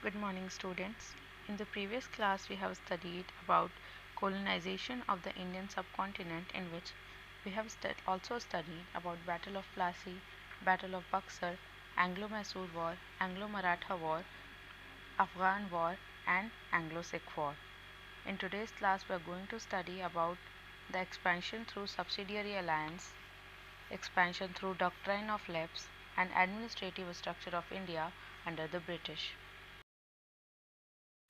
Good morning, students. In the previous class, we have studied about colonization of the Indian subcontinent, in which we have also studied about Battle of Plassey, Battle of Buxar, Anglo-Mysore War, Anglo-Maratha War, Afghan War, and Anglo-Sikh War. In today's class, we are going to study about the expansion through subsidiary alliance, expansion through doctrine of lapse, and administrative structure of India under the British.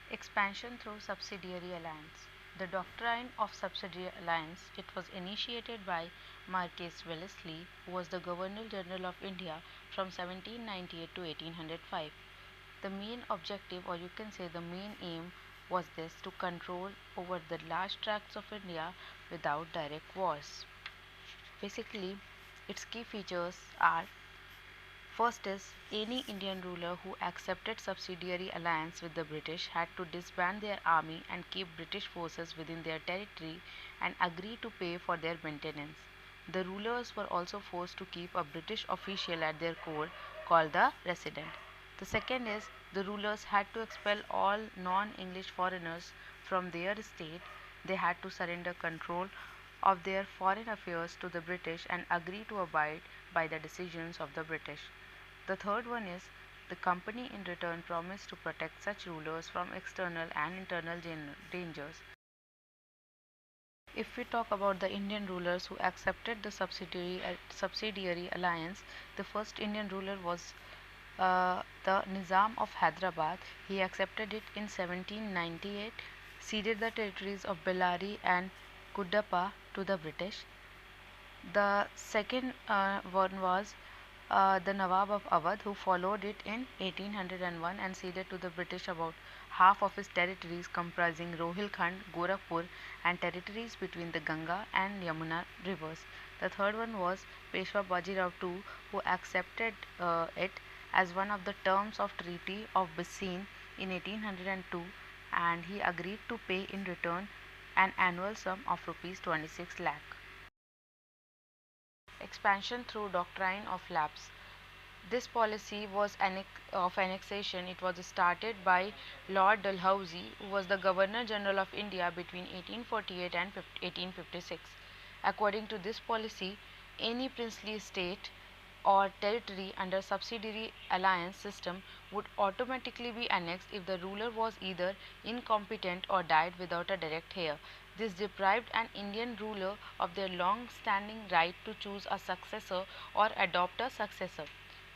Expansion through subsidiary alliance. The doctrine of subsidiary alliance, it was initiated by Marquis Wellesley, who was the Governor General of India from 1798 to 1805. The main objective, or you can say the main aim, was this to control over the large tracts of India without direct wars. Basically, its key features are: first is, any Indian ruler who accepted subsidiary alliance with the British had to disband their army and keep British forces within their territory and agree to pay for their maintenance. The rulers were also forced to keep a British official at their court called the resident. The second is, the rulers had to expel all non-English foreigners from their state. They had to surrender control of their foreign affairs to the British and agree to abide by the decisions of the British. The third one is, the company in return promised to protect such rulers from external and internal dangers. If we talk about the Indian rulers who accepted the subsidiary alliance, the first Indian ruler was the Nizam of Hyderabad. He accepted it in 1798, ceded the territories of Bellary and Cuddapah to the British. The second one was the Nawab of Awadh, who followed it in 1801 and ceded to the British about half of his territories, comprising Rohilkhand, Gorakhpur, and territories between the Ganga and Yamuna rivers. The third one was Peshwa Bajirao II, who accepted it as one of the terms of Treaty of Bassein in 1802, and he agreed to pay in return an annual sum of rupees 26 lakh. Expansion through doctrine of lapse. This policy was of annexation. It was started by Lord Dalhousie, who was the Governor General of India between 1848 and 1856. According to this policy, any princely state or territory under subsidiary alliance system would automatically be annexed if the ruler was either incompetent or died without a direct heir. This deprived an Indian ruler of their long-standing right to choose a successor or adopt a successor.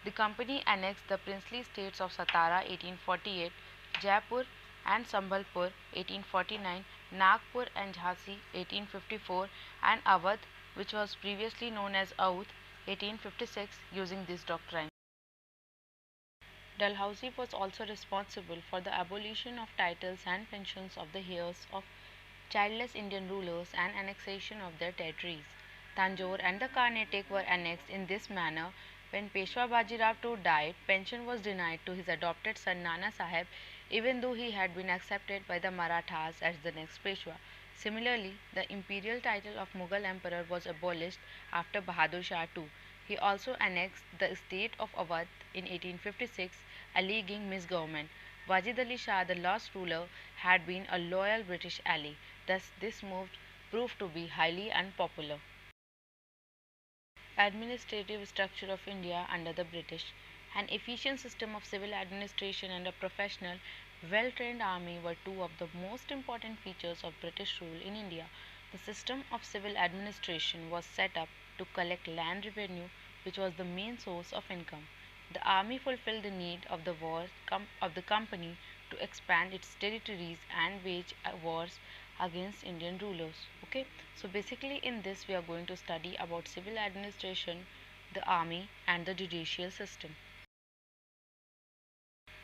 The company annexed the princely states of Satara 1848, Jaipur and Sambalpur 1849, Nagpur and Jhansi 1854, and Awadh, which was previously known as Oudh, 1856, using this doctrine. Dalhousie was also responsible for the abolition of titles and pensions of the heirs of childless Indian rulers and annexation of their territories. Tanjore and the Carnatic were annexed in this manner. When Peshwa Bajirao II died, pension was denied to his adopted son Nana Sahib, even though he had been accepted by the Marathas as the next Peshwa. Similarly, the imperial title of Mughal emperor was abolished after Bahadur Shah II. He also annexed the state of Awadh in 1856, alleging misgovernment. Wajid Ali Shah, the last ruler, had been a loyal British ally. Thus, this move proved to be highly unpopular. Administrative structure of India under the British. An efficient system of civil administration and a professional, well trained army were two of the most important features of British rule in India. The system of civil administration was set up to collect land revenue, which was the main source of income. The army fulfilled the need of the company to expand its territories and wage wars against Indian rulers. Okay, so basically in this we are going to study about civil administration, the army, and the judicial system.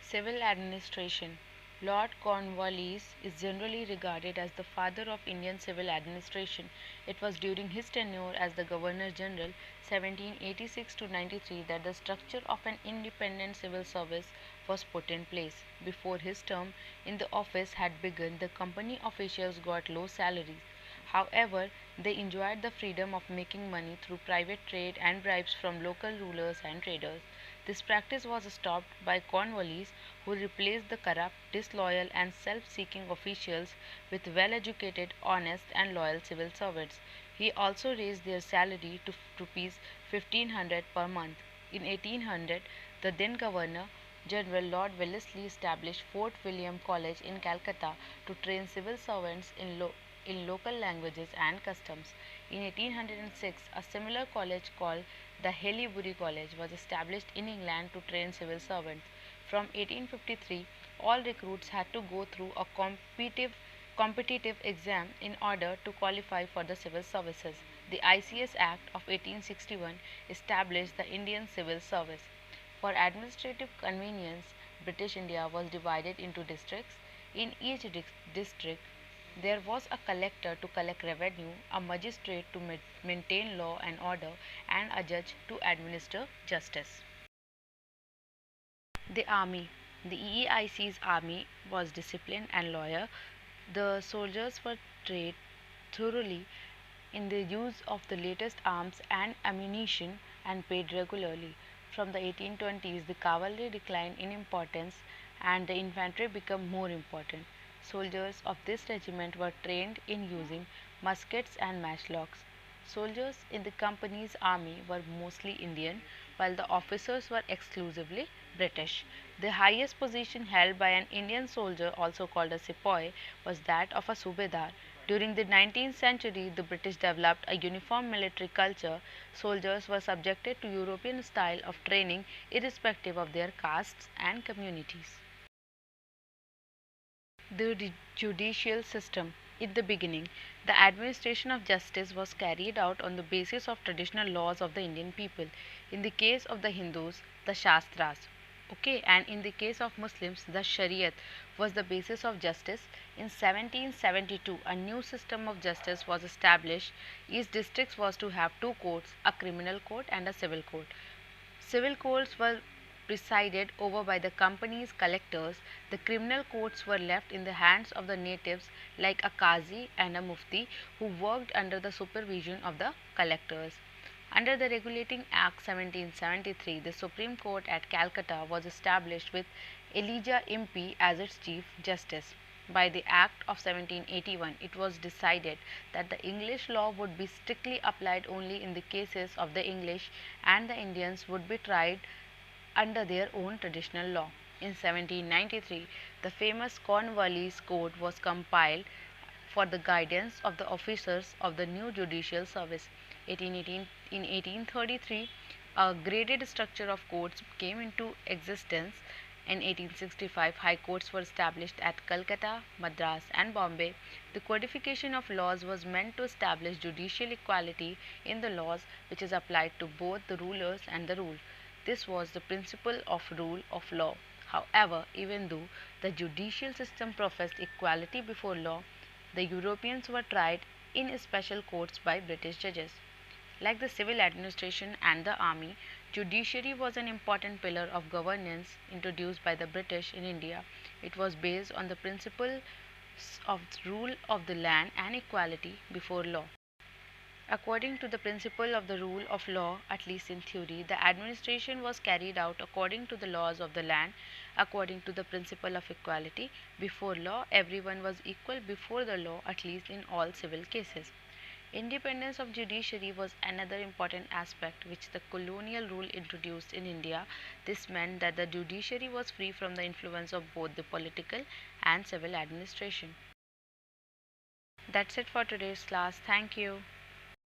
Civil administration. Lord Cornwallis is generally regarded as the father of Indian civil administration. It was during his tenure as the Governor General 1786 to 93 that the structure of an independent civil service was put in place. Before his term in the office had begun, the company officials got low salaries. However, they enjoyed the freedom of making money through private trade and bribes from local rulers and traders. This practice was stopped by Cornwallis, who replaced the corrupt, disloyal, and self seeking officials with well educated, honest, and loyal civil servants. He also raised their salary to rupees 1500 per month. In 1800, the then Governor General Lord Wellesley established Fort William College in Calcutta to train civil servants in local languages and customs. In 1806, a similar college called the Haileybury College was established in England to train civil servants. From 1853, all recruits had to go through a competitive exam in order to qualify for the civil services. The ICS Act of 1861 established the Indian Civil Service. For administrative convenience, British India was divided into districts. In each district, there was a collector to collect revenue, a magistrate to maintain law and order, and a judge to administer justice. The army. The EEIC's army was disciplined and loyal. The soldiers were trained thoroughly in the use of the latest arms and ammunition and paid regularly. From the 1820s, the cavalry declined in importance and the infantry became more important. Soldiers of this regiment were trained in using muskets and matchlocks. Soldiers in the company's army were mostly Indian, while the officers were exclusively British. The highest position held by an Indian soldier, also called a sepoy, was that of a subedar. During the 19th century, the British developed a uniform military culture. Soldiers were subjected to European style of training irrespective of their castes and communities. The judicial system. In the beginning, the administration of justice was carried out on the basis of traditional laws of the Indian people. In the case of the Hindus, the Shastras. Okay, and in the case of Muslims, the Shariat was the basis of justice. In 1772, a new system of justice was established. Each district was to have two courts, a criminal court and a civil court. Civil courts were presided over by the company's collectors. The criminal courts were left in the hands of the natives like a qazi and a mufti who worked under the supervision of the collectors. Under the Regulating Act 1773, the Supreme Court at Calcutta was established with Elijah Impey as its Chief Justice. By the Act of 1781, it was decided that the English law would be strictly applied only in the cases of the English, and the Indians would be tried under their own traditional law. In 1793, the famous Cornwallis Code was compiled for the guidance of the officers of the new judicial service. In 1833, a graded structure of courts came into existence. In 1865, high courts were established at Calcutta, Madras, and Bombay. The codification of laws was meant to establish judicial equality in the laws, which is applied to both the rulers and the ruled. This was the principle of rule of law. However, even though the judicial system professed equality before law, the Europeans were tried in special courts by British judges. Like the civil administration and the army, judiciary was an important pillar of governance introduced by the British in India. It was based on the principles of rule of the land and equality before law. According to the principle of the rule of law, at least in theory, the administration was carried out according to the laws of the land. According to the principle of equality before law, everyone was equal before the law, at least in all civil cases. Independence of judiciary was another important aspect which the colonial rule introduced in India. This meant that the judiciary was free from the influence of both the political and civil administration. That's it for today's class. Thank you.